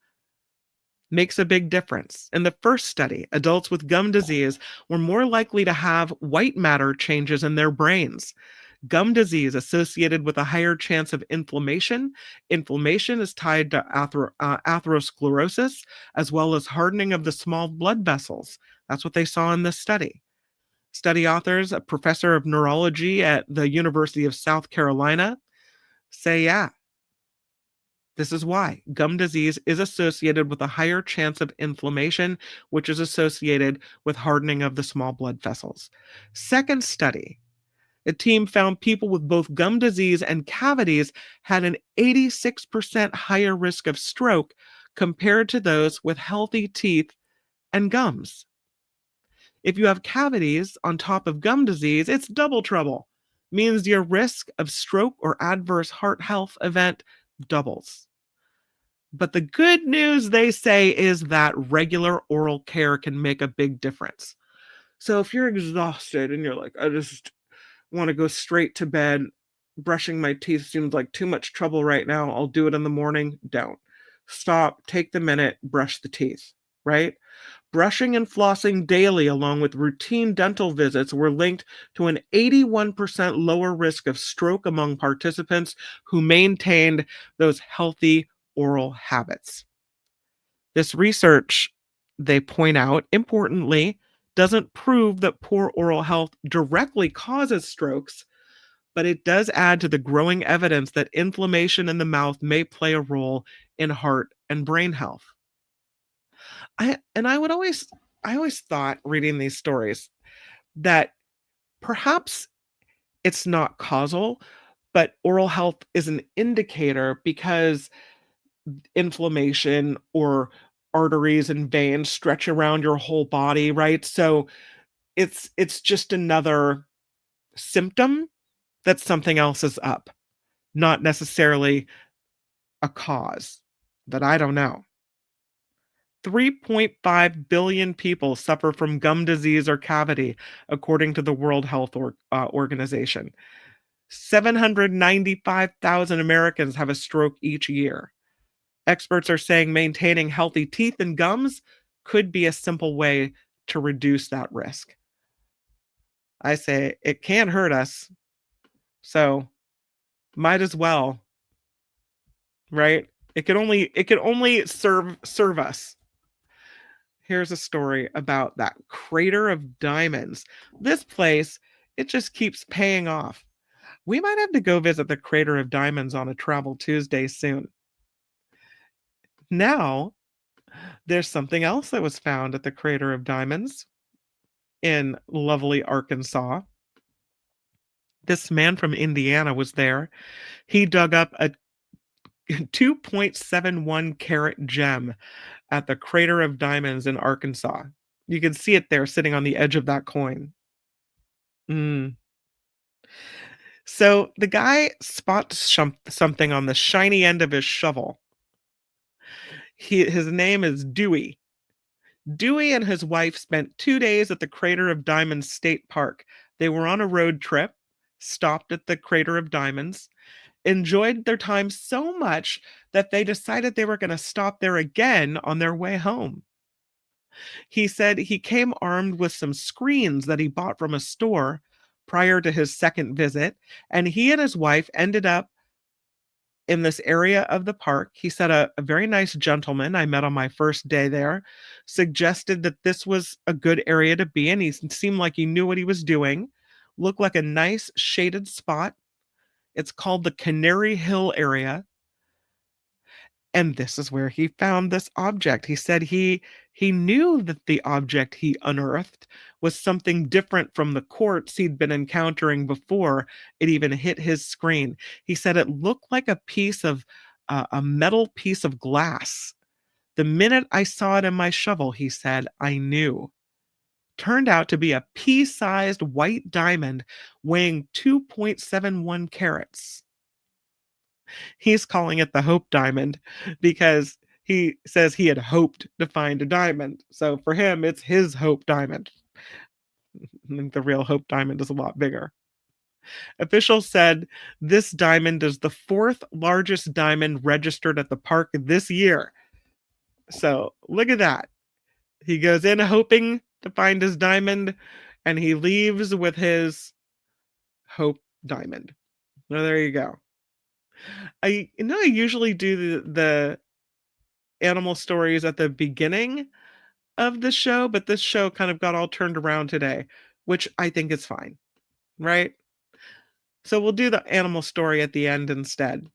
makes a big difference. In the first study, adults with gum disease were more likely to have white matter changes in their brains. Gum disease associated with a higher chance of inflammation. Inflammation is tied to atherosclerosis, as well as hardening of the small blood vessels. That's what they saw in this study. Study authors, a professor of neurology at the University of South Carolina, say, yeah, this is why gum disease is associated with a higher chance of inflammation, which is associated with hardening of the small blood vessels. Second study, a team found people with both gum disease and cavities had an 86% higher risk of stroke compared to those with healthy teeth and gums. If you have cavities on top of gum disease, it's double trouble. Means your risk of stroke or adverse heart health event doubles. But the good news, they say, is that regular oral care can make a big difference. So if you're exhausted and you're like, I just want to go straight to bed, brushing my teeth seems like too much trouble right now, I'll do it in the morning. Don't. Stop, take the minute, brush the teeth, right? Brushing and flossing daily, along with routine dental visits, were linked to an 81% lower risk of stroke among participants who maintained those healthy oral habits. This research, they point out, importantly, doesn't prove that poor oral health directly causes strokes, but it does add to the growing evidence that inflammation in the mouth may play a role in heart and brain health. I always thought reading these stories that perhaps it's not causal, but oral health is an indicator because inflammation or arteries and veins stretch around your whole body, right? So it's just another symptom that something else is up, not necessarily a cause. But I don't know. 3.5 billion people suffer from gum disease or cavity, according to the World Health Organization. 795,000 Americans have a stroke each year. Experts are saying maintaining healthy teeth and gums could be a simple way to reduce that risk. I say it can't hurt us, so might as well, right? It could only serve us. Here's a story about that Crater of Diamonds. This place, it just keeps paying off. We might have to go visit the Crater of Diamonds on a Travel Tuesday soon. Now, there's something else that was found at the Crater of Diamonds in lovely Arkansas. This man from Indiana was there. He dug up a 2.71 carat gem at the Crater of Diamonds in Arkansas. You can see it there sitting on the edge of that coin. So the guy spots something on the shiny end of his shovel. His name is Dewey. Dewey and his wife spent 2 days at the Crater of Diamonds State Park. They were on a road trip, stopped at the Crater of Diamonds, enjoyed their time so much that they decided they were going to stop there again on their way home. He said he came armed with some screens that he bought from a store prior to his second visit, and he and his wife ended up in this area of the park. He said a very nice gentleman I met on my first day there suggested that this was a good area to be in. He seemed like he knew what he was doing, looked like a nice shaded spot. It's called the Canary Hill area. And this is where he found this object. He said he knew that the object he unearthed was something different from the quartz he'd been encountering before it even hit his screen. He said it looked like a piece of a metal piece of glass. The minute I saw it in my shovel, he said, I knew. Turned out to be a pea-sized white diamond weighing 2.71 carats. He's calling it the Hope Diamond because he says he had hoped to find a diamond. So for him, it's his Hope Diamond. I think the real Hope Diamond is a lot bigger. Officials said this diamond is the fourth largest diamond registered at the park this year. So look at that. He goes in hoping to find his diamond, and he leaves with his Hope Diamond. Well, there you go. I usually do the animal stories at the beginning of the show, but this show kind of got all turned around today, which I think is fine, right? So we'll do the animal story at the end instead.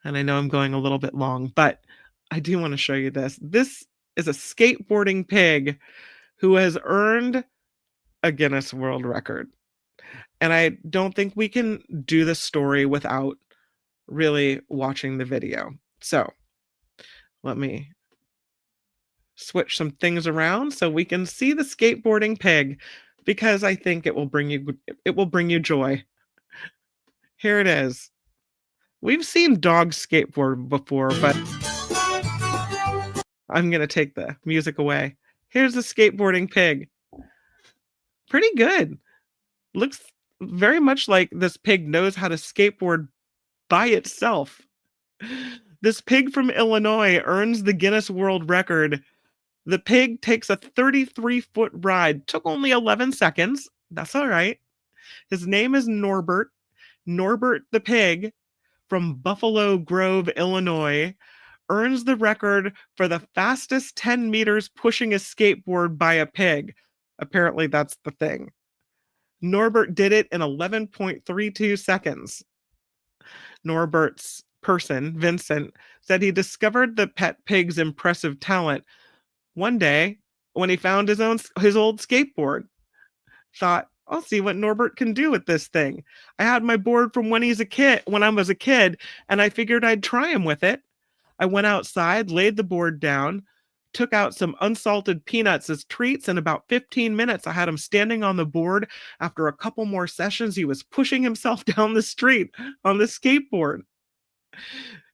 And I know I'm going a little bit long, but I do want to show you this. This is a skateboarding pig who has earned a Guinness World Record. And I don't think we can do this story without really watching the video. So let me switch some things around so we can see the skateboarding pig, because I think it will bring you joy. Here it is. We've seen dogs skateboard before, but I'm going to take the music away. Here's the skateboarding pig. Pretty good. Looks very much like this pig knows how to skateboard by itself. This pig from Illinois earns the Guinness World Record. The pig takes a 33-foot ride. Took only 11 seconds. That's all right. His name is Norbert. Norbert the pig from Buffalo Grove, Illinois, earns the record for the fastest 10 meters pushing a skateboard by a pig. Apparently, that's the thing. Norbert did it in 11.32 seconds. Norbert's person, Vincent, said he discovered the pet pig's impressive talent one day when he found his old skateboard. Thought, I'll see what Norbert can do with this thing. I had my board from when I was a kid, and I figured I'd try him with it. I went outside, laid the board down, took out some unsalted peanuts as treats. In about 15 minutes, I had him standing on the board. After a couple more sessions, he was pushing himself down the street on the skateboard.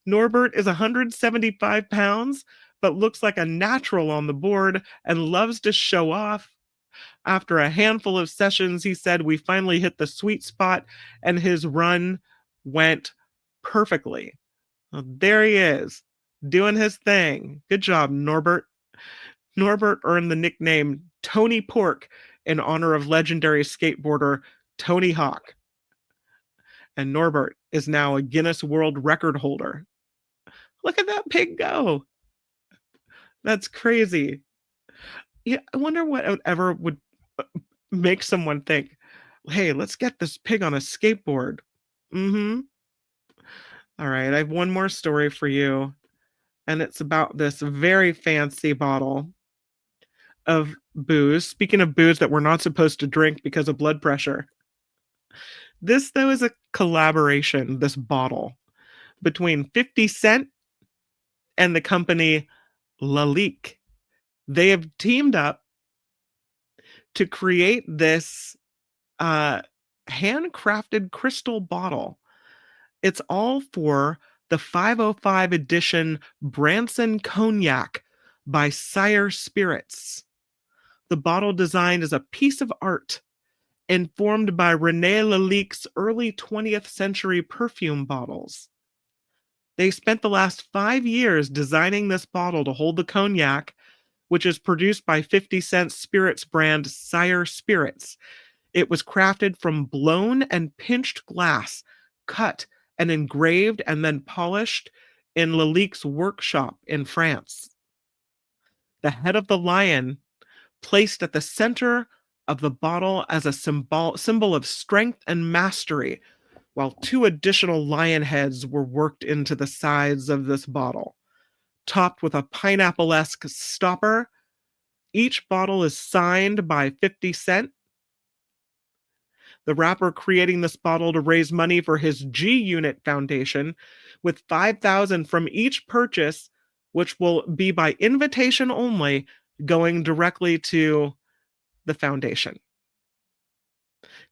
Norbert is 175 pounds, but looks like a natural on the board and loves to show off. After a handful of sessions, he said, we finally hit the sweet spot, and his run went perfectly. Well, there he is, doing his thing. Good job, Norbert. Norbert earned the nickname Tony Pork in honor of legendary skateboarder Tony Hawk. And Norbert is now a Guinness World Record holder. Look at that pig go. That's crazy. Yeah, I wonder whatever would make someone think, hey, let's get this pig on a skateboard. All right, I have one more story for you, and it's about this very fancy bottle of booze. Speaking of booze that we're not supposed to drink because of blood pressure. This, though, is a collaboration, this bottle, between 50 Cent and the company Lalique. They have teamed up to create this handcrafted crystal bottle. It's all for the 505 edition Branson Cognac by Sire Spirits. The bottle design is a piece of art informed by René Lalique's early 20th century perfume bottles. They spent the last 5 years designing this bottle to hold the cognac, which is produced by 50 Cent spirits brand Sire Spirits. It was crafted from blown and pinched glass, cut and engraved and then polished in Lalique's workshop in France. The head of the lion placed at the center of the bottle as a symbol of strength and mastery, while 2 additional lion heads were worked into the sides of this bottle, topped with a pineapple-esque stopper. Each bottle is signed by 50 Cent. The rapper creating this bottle to raise money for his G Unit Foundation, with $5,000 from each purchase, which will be by invitation only, going directly to the foundation.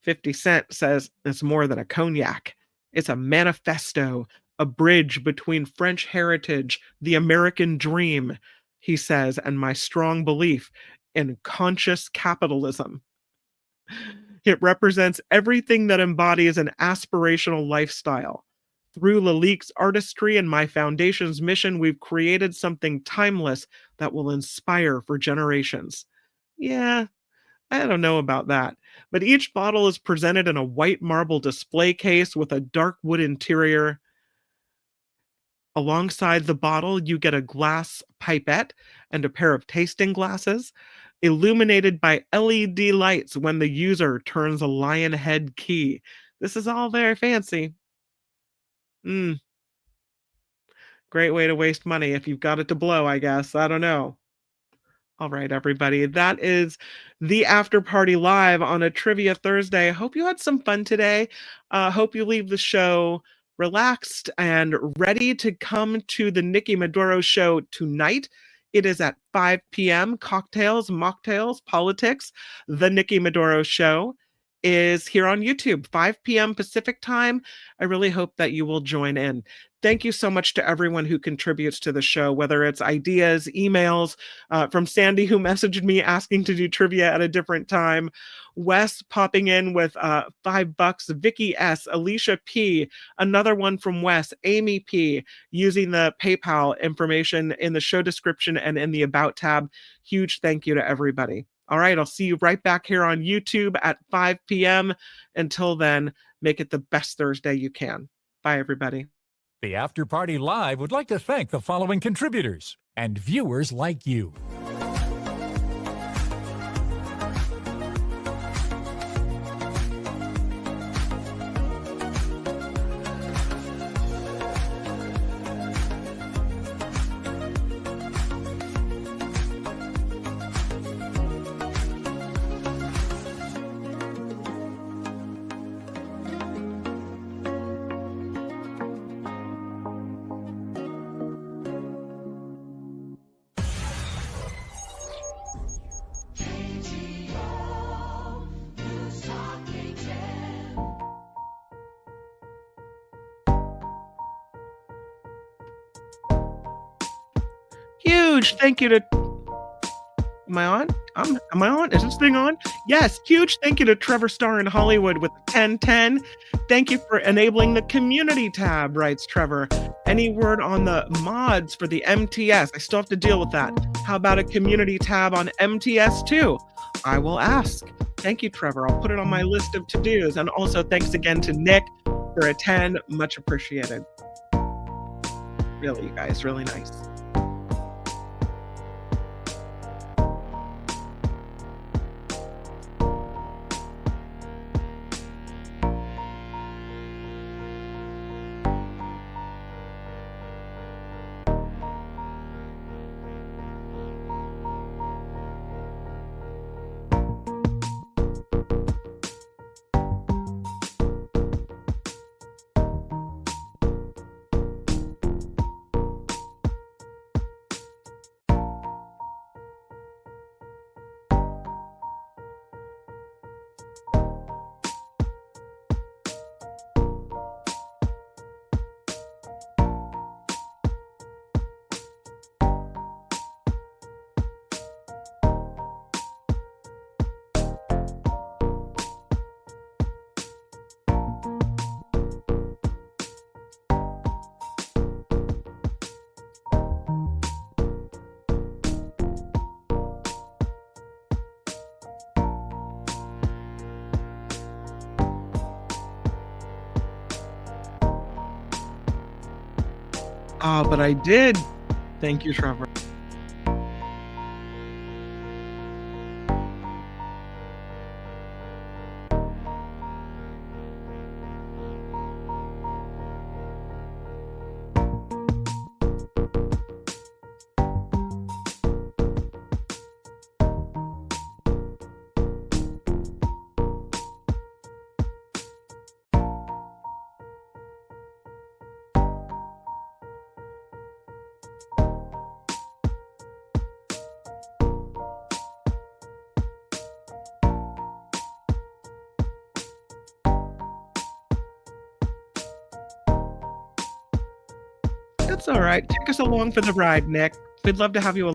50 Cent says it's more than a cognac. It's a manifesto a bridge between French heritage, the American dream, he says, and my strong belief in conscious capitalism. It represents everything that embodies an aspirational lifestyle. Through Lalique's artistry and my foundation's mission, we've created something timeless that will inspire for generations. Yeah, I don't know about that. But each bottle is presented in a white marble display case with a dark wood interior. Alongside the bottle, you get a glass pipette and a pair of tasting glasses, illuminated by LED lights when the user turns a lion head key. This is all very fancy. Mm, great way to waste money if you've got it to blow, I guess. I don't know. All right, everybody. That is the After Party Live on a Trivia Thursday. I hope you had some fun today. Hope you leave the show relaxed and ready to come to the Nikki Maduro show tonight. It is at 5 p.m. Cocktails, mocktails, politics. The Nikki Maduro show is here on YouTube, 5 p.m. Pacific time. I really hope that you will join in. Thank you so much to everyone who contributes to the show, whether it's ideas, emails, from Sandy, who messaged me asking to do trivia at a different time, Wes popping in with $5, Vicky S, Alicia P, another one from Wes, Amy P, using the PayPal information in the show description and in the About tab. Huge thank you to everybody. All right, I'll see you right back here on YouTube at 5 p.m. Until then, make it the best Thursday you can. Bye, everybody. The After Party Live would like to thank the following contributors and viewers like you. Huge thank you to... Am I on? Am I on? Is this thing on? Yes, huge thank you to Trevor Starr in Hollywood with 1010. Thank you for enabling the community tab, writes Trevor. Any word on the mods for the MTS? I still have to deal with that. How about a community tab on MTS too? I will ask. Thank you, Trevor. I'll put it on my list of to-dos. And also thanks again to Nick for a 10. Much appreciated. Really, you guys, really nice. But I did. Thank you, Trevor. That's all right. Take us along for the ride, Nick. We'd love to have you.